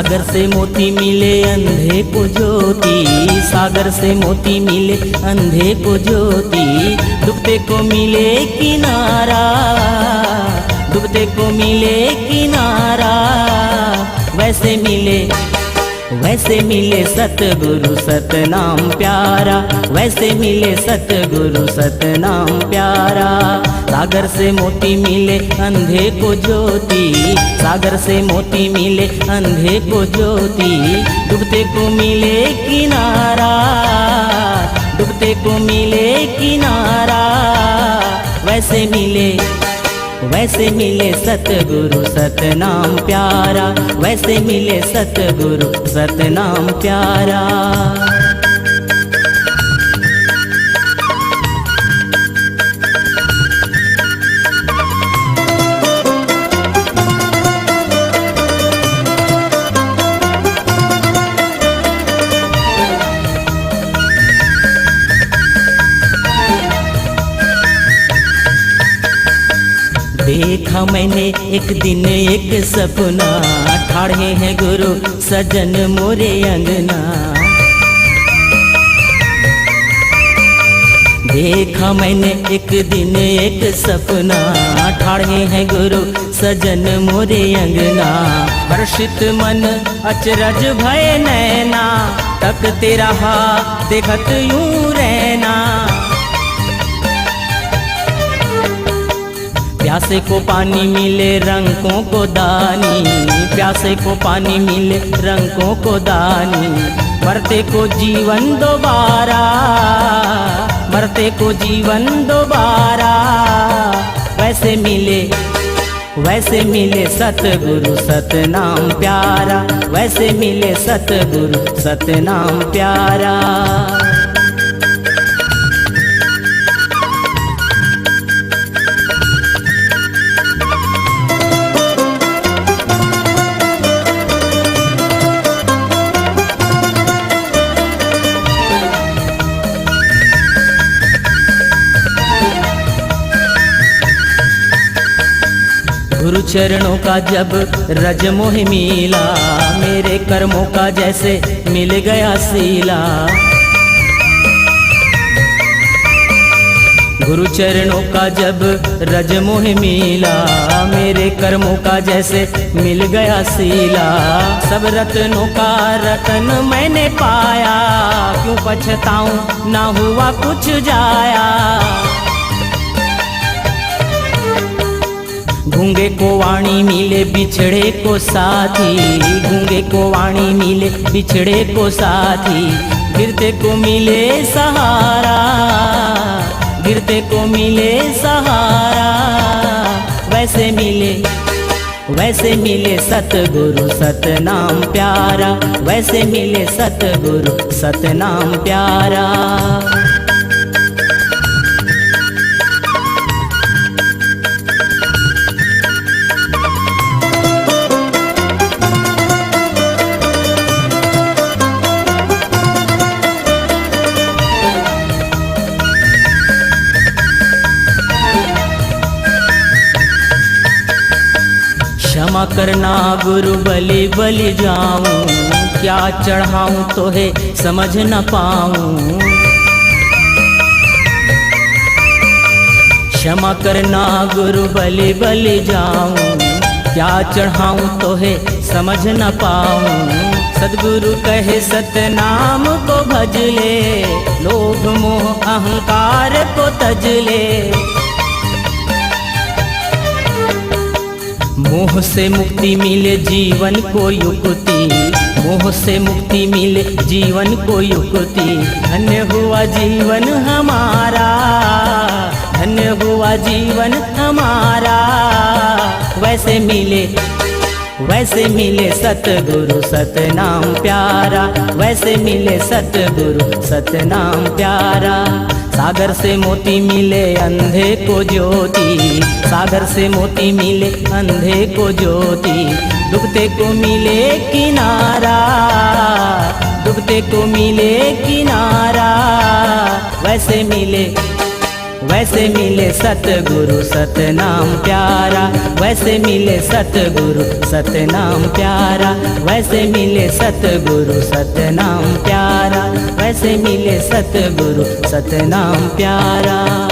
सागर से मोती मिले अंधे को ज्योति, सागर से मोती मिले अंधे को ज्योति। डूबते को मिले किनारा, डूबते को मिले किनारा। वैसे मिले, वैसे मिले सतगुरु सतनाम प्यारा, वैसे मिले सतगुरु सतनाम प्यारा। सागर से मोती मिले अंधे को ज्योति, सागर से मोती मिले अंधे को ज्योति। डूबते को मिले किनारा, डूबते को मिले किनारा। वैसे मिले, वैसे मिले सतगुरु सतनाम प्यारा, वैसे मिले सतगुरु सतनाम प्यारा। देखा मैंने एक दिन एक सपना, ठाड़े हैं गुरु सजन मोरे अंगना। देखा मैंने एक दिन एक सपना, ठाड़े हैं गुरु सजन मोरे अंगना। हर्षित मन अचरज भय नैना, तकते रहा देखत यूं रहना। प्यासे को पानी मिले रंगों को दानी, प्यासे को पानी मिले रंगों को दानी। मरते को जीवन दोबारा, मरते को जीवन दोबारा। वैसे मिले, वैसे मिले सतगुरु सतनाम प्यारा, वैसे मिले सतगुरु सतनाम प्यारा। गुरु चरणों का जब रज मोह मिला, मेरे कर्मों का जैसे मिल गया सीला। गुरु चरणों का जब रज मोह मिला, मेरे कर्मों का जैसे मिल गया सीला। सब रत्नों का रतन मैंने पाया, क्यों पछताऊं ना हुआ कुछ जाया। गूंगे को वाणी मिले बिछड़े को साथी, गूंगे को वाणी मिले बिछड़े को साथी। गिरते को मिले सहारा, गिरते को मिले सहारा। वैसे मिले, वैसे मिले सतगुरु सतनाम प्यारा, वैसे मिले सतगुरु सतनाम प्यारा। क्षमा करना गुरु बलि बलि जाऊं, क्या चढ़ाऊं तो है समझ न पाऊं। क्षमा करना गुरु बलि बलि जाऊं, क्या चढ़ाऊं तो है समझ न पाऊं। सद्गुरु कहे सतनाम को भज ले, लोभ मोह अहंकार को तज ले। मोह से मुक्ति मिले जीवन को युक्ति, मोह से मुक्ति मिले जीवन को युक्ति। धन्य हुआ जीवन हमारा, धन्य हुआ जीवन हमारा। वैसे मिले, वैसे मिले सतगुरु सतनाम प्यारा, वैसे मिले सतगुरु सतनाम प्यारा। सागर से मोती मिले अंधे को ज्योति, सागर से मोती मिले अंधे को ज्योति। डूबते को मिले किनारा, डूबते को मिले किनारा। वैसे मिले, वैसे मिले सतगुरु सतनाम प्यारा, वैसे मिले सतगुरु सतनाम प्यारा, वैसे मिले सतगुरु सतनाम प्यारा, वैसे मिले सतगुरु सतनाम प्यारा।